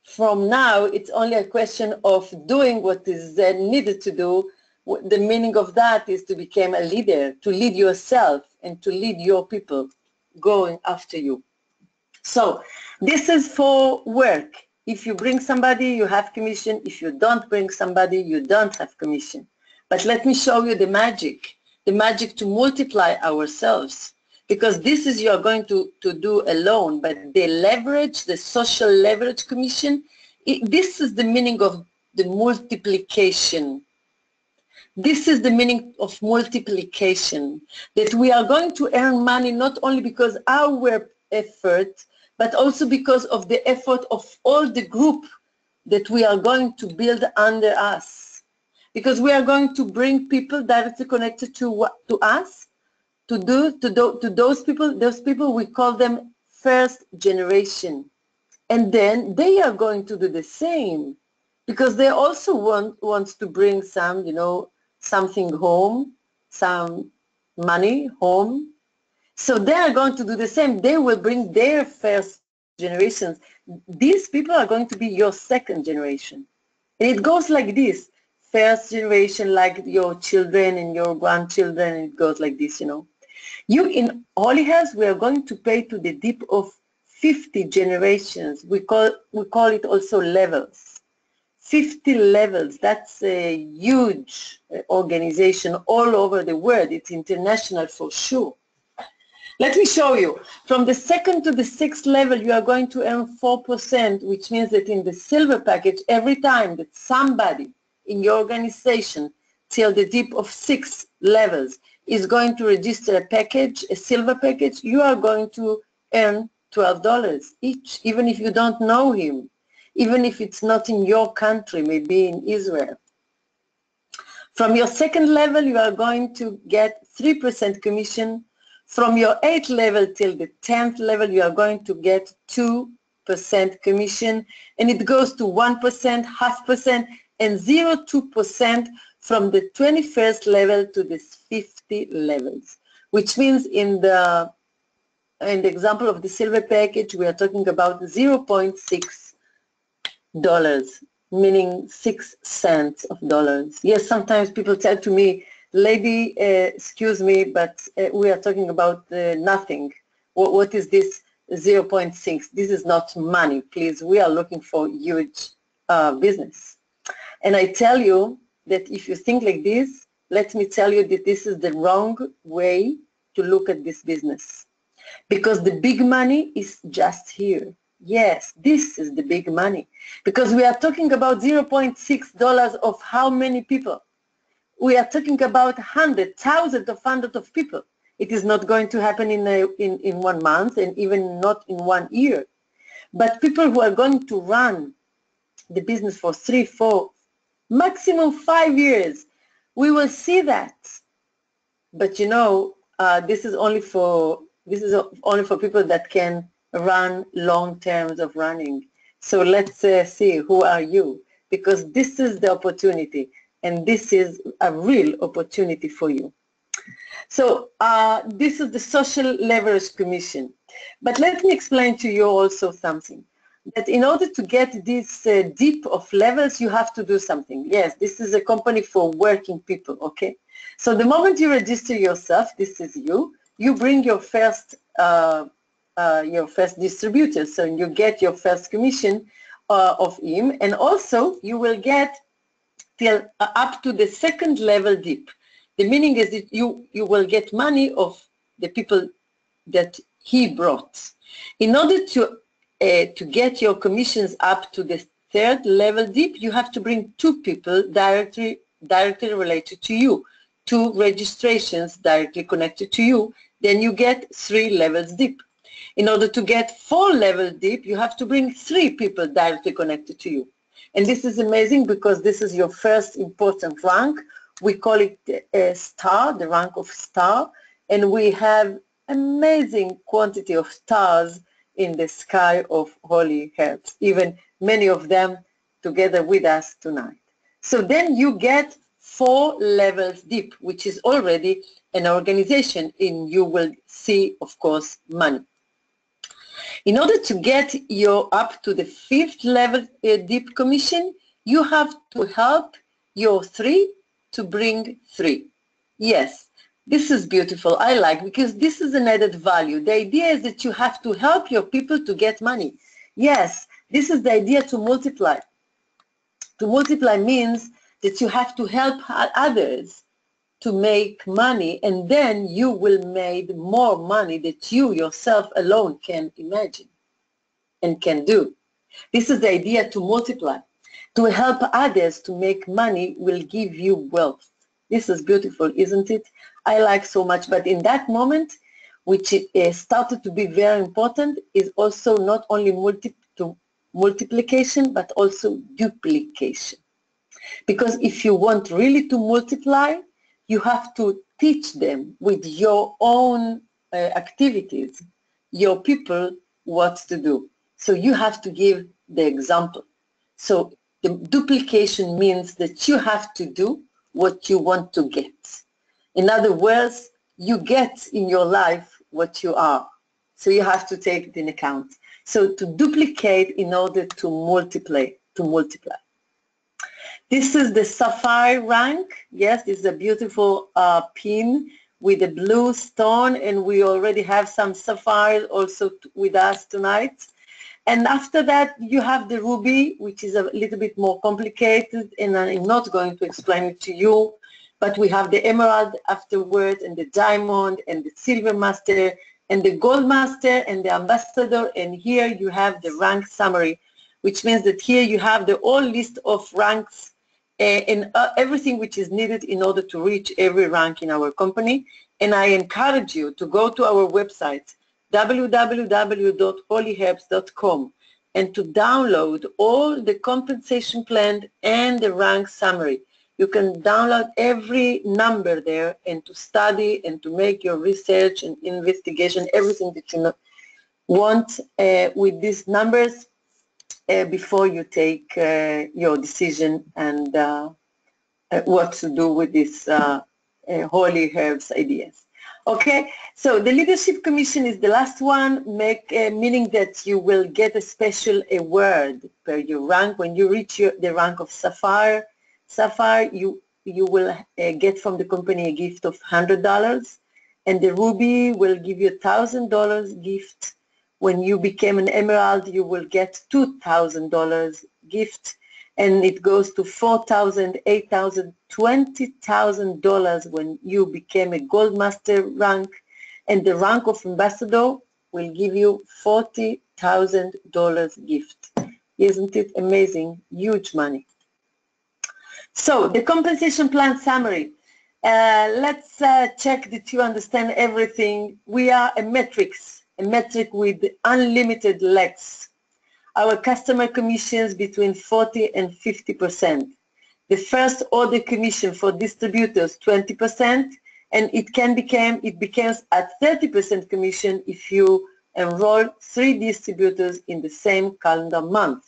From now, it's only a question of doing what is needed to do. The meaning of that is to become a leader, to lead yourself and to lead your people going after you. So this is for work. If you bring somebody, you have commission. If you don't bring somebody, you don't have commission. But let me show you the magic to multiply ourselves. Because this is you are going to do alone, but the leverage, the social leverage commission, this is the meaning of the multiplication. This is the meaning of multiplication, that we are going to earn money not only because our effort, but also because of the effort of all the group that we are going to build under us. Because we are going to bring people directly connected to us, to those people we call them first generation. And then they are going to do the same, because they also want to bring some, something home, some money home. So they are going to do the same. They will bring their first generations. These people are going to be your second generation. And it goes like this. First generation, like your children and your grandchildren, and it goes like this, You in Holy House, we are going to pay to the deep of 50 generations. We call it also levels. 50 levels. That's a huge organization all over the world. It's international for sure. Let me show you. From the second to the sixth level, you are going to earn 4%, which means that in the silver package, every time that somebody in your organization till the deep of 6 levels is going to register a package, a silver package, you are going to earn $12 each, even if you don't know him, even if it's not in your country, maybe in Israel. From your second level, you are going to get 3% commission. From your 8th level till the 10th level, you are going to get 2% commission, and it goes to 1%, 0.5%, and 0.2% from the 21st level to the 50 levels, which means in the example of the silver package, we are talking about $0.6, meaning 6 cents of dollars. Yes, sometimes people tell to me, lady, excuse me, but we are talking about nothing. What is this 0.6? This is not money, please. We are looking for huge business. And I tell you that if you think like this, let me tell you that this is the wrong way to look at this business. Because the big money is just here. Yes, this is the big money. Because we are talking about $0.6 of how many people? We are talking about hundreds of people. It is not going to happen in 1 month, and even not in 1 year. But people who are going to run the business for 3, 4, maximum 5 years, we will see that. But this is only for people that can run long terms of running. So let's see, who are you? Because this is the opportunity, and this is a real opportunity for you. So this is the social leverage commission. But let me explain to you also something. That in order to get this deep of levels, you have to do something. Yes, this is a company for working people, okay? So the moment you register yourself, this is you bring your first distributor, so you get your first commission of him, and also you will get till up to the second level deep. The meaning is that you will get money of the people that he brought. In order to get your commissions up to the third level deep, you have to bring 2 people directly related to you, 2 registrations directly connected to you, then you get 3 levels deep. In order to get 4 levels deep, you have to bring 3 people directly connected to you. And this is amazing because this is your first important rank. We call it a star, the rank of star, and we have amazing quantity of stars in the sky of Holy Hearts, even many of them together with us tonight. So then you get 4 levels deep, which is already an organization, and you will see, of course, money. In order to get your up to the 5th level deep commission, you have to help your 3 to bring 3. Yes, this is beautiful. I like, because this is an added value. The idea is that you have to help your people to get money. Yes, this is the idea to multiply. To multiply means that you have to help others to make money, and then you will make more money that you yourself alone can imagine and can do. This is the idea to multiply. To help others to make money will give you wealth. This is beautiful, isn't it? I like so much, but in that moment, which started to be very important, is also not only multiplication, but also duplication. Because if you want really to multiply, you have to teach them with your own activities, your people, what to do. So you have to give the example. So the duplication means that you have to do what you want to get. In other words, you get in your life what you are. So you have to take it in account. So to duplicate in order to multiply. This is the sapphire rank. Yes, this is a beautiful pin with a blue stone, and we already have some sapphires also with us tonight. And after that, you have the ruby, which is a little bit more complicated, and I'm not going to explain it to you, but we have the emerald afterwards, and the diamond, and the silver master, and the gold master, and the ambassador, and here you have the rank summary, which means that here you have the whole list of ranks and everything which is needed in order to reach every rank in our company. And I encourage you to go to our website, www.holyherbs.com, and to download all the compensation plan and the rank summary. You can download every number there and to study and to make your research and investigation, everything that you want with these numbers before you take your decision and what to do with these holy herbs ideas. Okay, so the leadership commission is the last one, meaning that you will get a special award per your rank. When you reach the rank of sapphire, you will get from the company a gift of $100, and the ruby will give you $1,000 gift. When you become an emerald, you will get $2,000 gift, and it goes to $4,000, $8,000, $20,000 when you became a gold master rank, and the rank of ambassador will give you $40,000 gift. Isn't it amazing? Huge money. So the compensation plan summary. Let's check that you understand everything. We are a metric with unlimited legs. Our customer commissions between 40 and 50%. The first order commission for distributors 20%, and it becomes at 30% commission if you enroll 3 distributors in the same calendar month.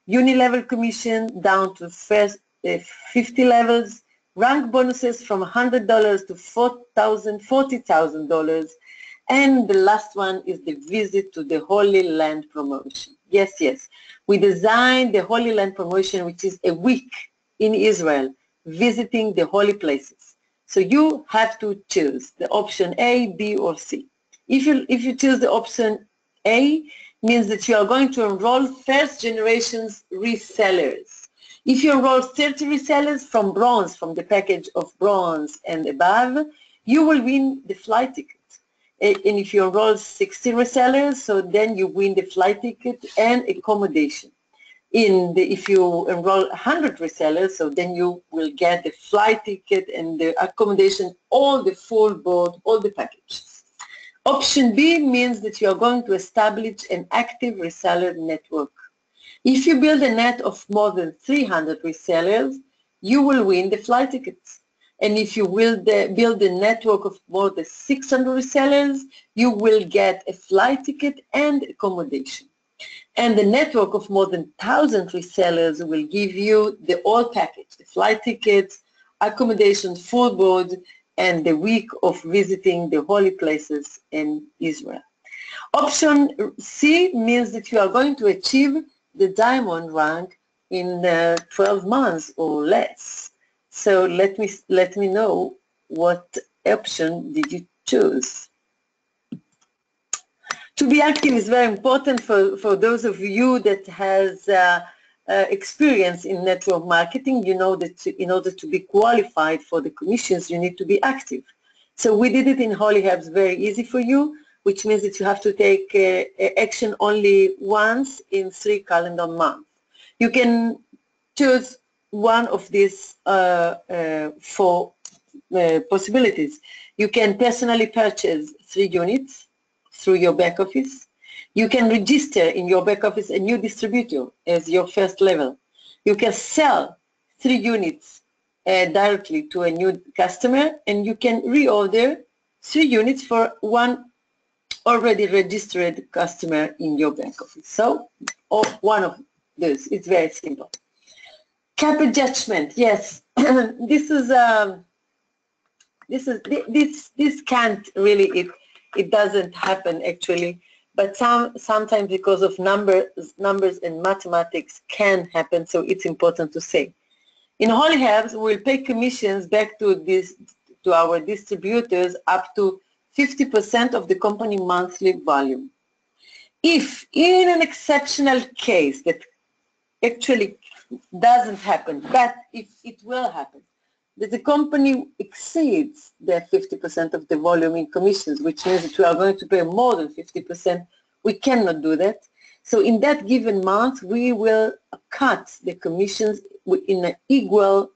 Uni-level commission down to first 50 levels, rank bonuses from $100 to $40,000, and the last one is the visit to the Holy Land promotion. Yes, yes. We designed the Holy Land promotion, which is a week in Israel, visiting the holy places. So you have to choose the option A, B, or C. If you choose the option A, means that you are going to enroll first generations resellers. If you enroll 30 resellers from bronze, from the package of bronze and above, you will win the flight ticket. And if you enroll 60 resellers, so then you win the flight ticket and accommodation. If you enroll 100 resellers, so then you will get the flight ticket and the accommodation, all the full board, all the package. Option B means that you are going to establish an active reseller network. If you build a net of more than 300 resellers, you will win the flight tickets. And if you will build a network of more than 600 resellers, you will get a flight ticket and accommodation. And the network of more than 1,000 resellers will give you the all package, the flight tickets, accommodation, full board, and the week of visiting the holy places in Israel. Option C means that you are going to achieve the diamond rank in 12 months or less. So let me know what option did you choose. To be active is very important for those of you that has experience in network marketing. You know that in order to be qualified for the commissions, you need to be active. So we did it in Holy Herbs very easy for you, which means that you have to take action only once in 3 calendar months. You can choose one of these 4 possibilities. You can personally purchase 3 units through your back office. You can register in your back office a new distributor as your first level. You can sell 3 units directly to a new customer, and you can reorder 3 units for one already registered customer in your back office. So, or one of those. It's very simple. Cap judgment. Yes, this can't really. It doesn't happen actually, but sometimes because of numbers and mathematics can happen. So it's important to say. In Holy Herbs, we'll pay commissions back to our distributors up to 50% of the company monthly volume. If in an exceptional case that actually doesn't happen, but if it will happen, that the company exceeds the 50% of the volume in commissions, which means that we are going to pay more than 50%, we cannot do that. So in that given month, we will cut the commissions in an equal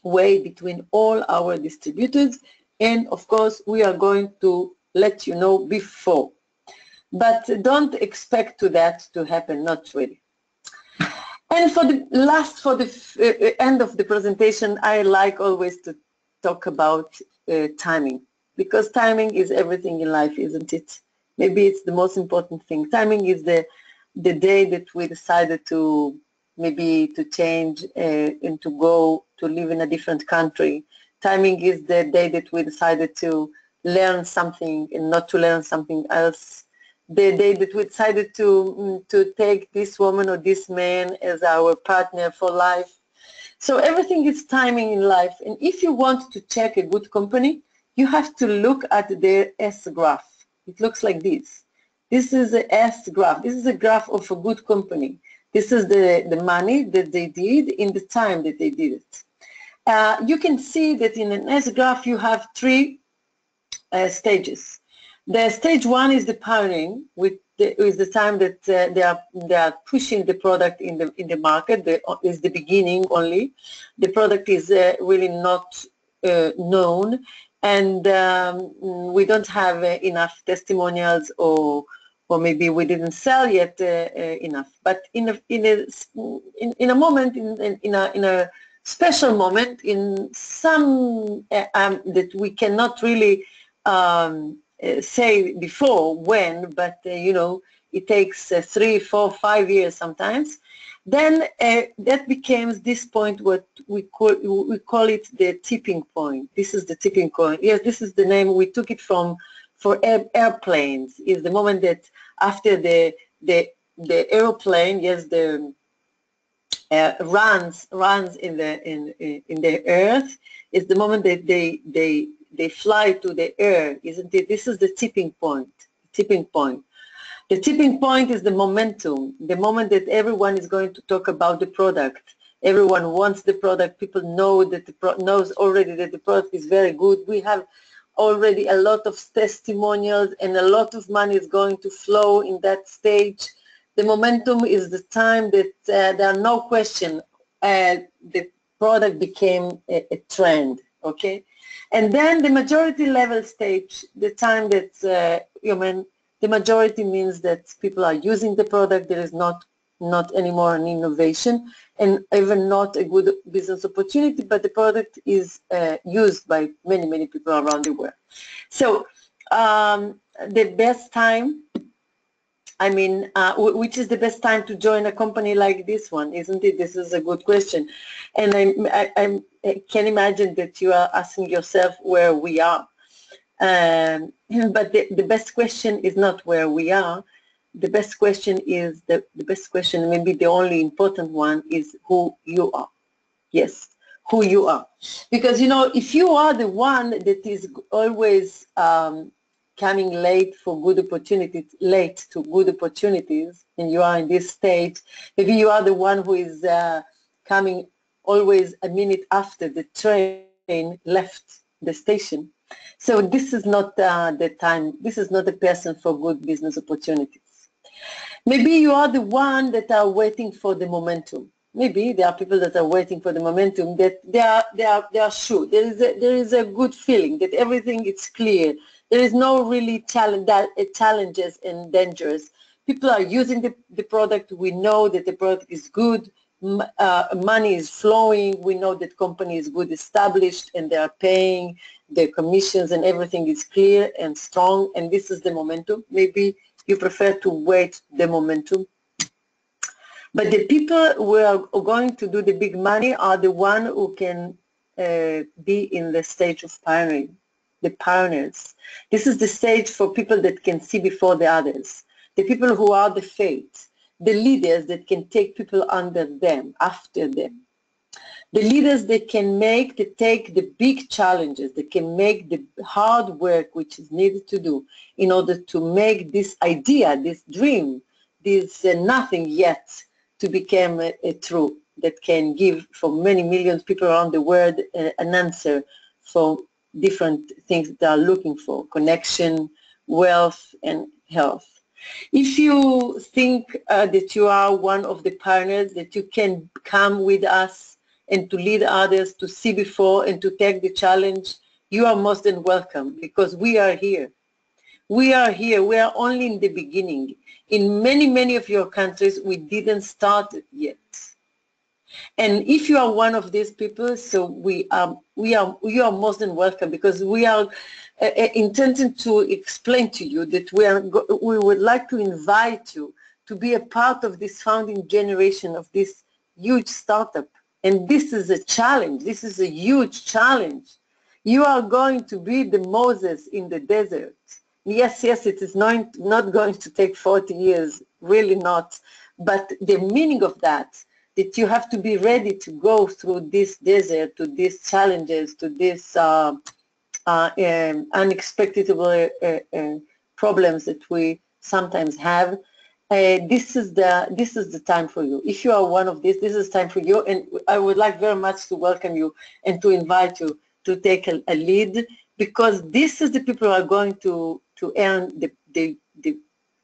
way between all our distributors, and of course we are going to let you know before. But don't expect that to happen, not really. And for the end of the presentation, I like always to talk about timing, because timing is everything in life, isn't it? Maybe it's the most important thing. Timing is the day that we decided to change and to go to live in a different country. Timing is the day that we decided to learn something and not to learn something else. The day that we decided to take this woman or this man as our partner for life. So everything is timing in life. And if you want to check a good company, you have to look at their S graph. It looks like this. This is the S graph. This is a graph of a good company. This is the money that they did in the time that they did it. You can see that in an S graph you have 3 stages. The stage 1 is the pioneering, which is the time that they are pushing the product in the market. Is the beginning only. The product is really not known, and we don't have enough testimonials, or maybe we didn't sell yet enough. But in a moment, in a special moment, in some that we cannot really say before when, but you know, it takes 3, 4, 5 years sometimes. Then that becomes this point, what we call it the tipping point. This is the tipping point. Yes, this is the name we took it from for airplanes. Is the moment that after the airplane, yes, the runs in the earth, is the moment that they fly to the air, isn't it? This is the tipping point. Tipping point. The tipping point is the momentum, the moment that everyone is going to talk about the product. Everyone wants the product. People know that knows already that the product is very good. We have already a lot of testimonials, and a lot of money is going to flow in that stage. The momentum is the time that there are no question the product became a trend. Okay. And then the majority level stage, the time that the majority means that people are using the product. There is not anymore an innovation, and even not a good business opportunity, but the product is used by many people around the world. So the best time, which is the best time to join a company like this one, isn't it? This is a good question. And I can imagine that you are asking yourself where we are. But the best question is not where we are. The best question is the best question, maybe the only important one, is who you are. Yes, who you are. Because, you know, if you are the one that is always coming late for good opportunities, late to good opportunities, and you are in this state, maybe you are the one who is coming always a minute after the train left the station. So this is not the time, this is not the person for good business opportunities. Maybe you are the one that are waiting for the momentum. Maybe there are people that are waiting for the momentum, that they are sure. There is a good feeling that everything is clear. There is no really challenges and dangers. People are using the product. We know that the product is good. Money is flowing. We know that company is good established and they are paying their commissions and everything is clear and strong, and this is the momentum. Maybe you prefer to wait the momentum. But the people who are going to do the big money are the one who can be in the stage of pioneering, the pioneers. This is the stage for people that can see before the others, the people who are the fates, the leaders that can take people under them, after them. The leaders that can take the big challenges, that can make the hard work which is needed to do in order to make this idea, this dream, this nothing yet to become a true, that can give for many millions of people around the world an answer for different things that they are looking for: connection, wealth, and health. If you think that you are one of the pioneers, that you can come with us and to lead others to see before and to take the challenge, you are most than welcome, because we are here. We are here. We are only in the beginning. In many of your countries, we didn't start it yet. And if you are one of these people, so you are most than welcome, because we are intending to explain to you that we would like to invite you to be a part of this founding generation of this huge startup. And this is a challenge. This is a huge challenge. You are going to be the Moses in the desert. Yes, it is not going to take 40 years, really not. But the meaning of that you have to be ready to go through this desert, to these challenges, to these unexpected problems that we sometimes have. This is the time for you. If you are one of these, this is time for you, and I would like very much to welcome you and to invite you to take a lead, because this is the people who are going to earn the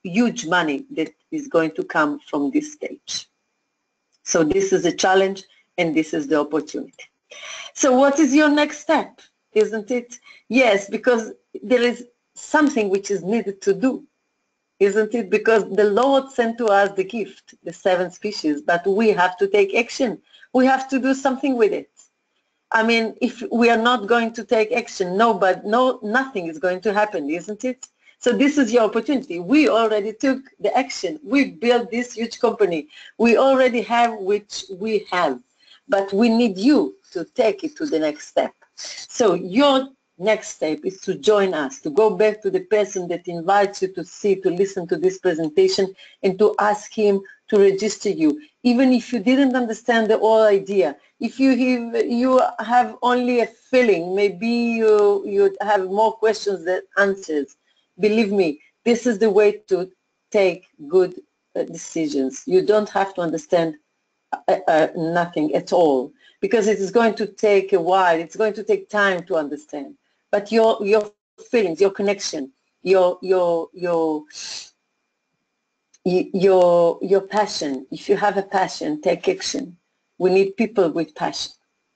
huge money that is going to come from this stage. So this is a challenge, and this is the opportunity. So what is your next step, isn't it? Yes, because there is something which is needed to do, isn't it? Because the Lord sent to us the gift, the 7 species, but we have to take action. We have to do something with it. I mean, if we are not going to take action, nothing is going to happen, isn't it? So this is your opportunity. We already took the action. We built this huge company. We already have which we have, but we need you to take it to the next step. So your next step is to join us, to go back to the person that invites you to listen to this presentation, and to ask him to register you. Even if you didn't understand the whole idea, if you have only a feeling, maybe you have more questions than answers, believe me, this is the way to take good decisions. You don't have to understand nothing at all, because it is going to take a while. It's going to take time to understand. But your feelings, your connection, your passion. If you have a passion, take action. We need people with passion.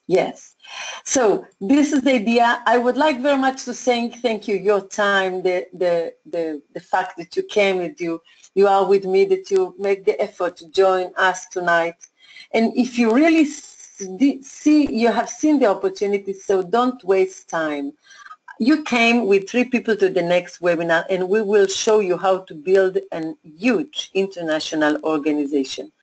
Yes. So this is the idea. I would like very much to thank you, your time, the fact that you came, that you are with me, that you make the effort to join us tonight. And if you really you have seen the opportunity, so don't waste time. You came with 3 people to the next webinar, and we will show you how to build a huge international organization.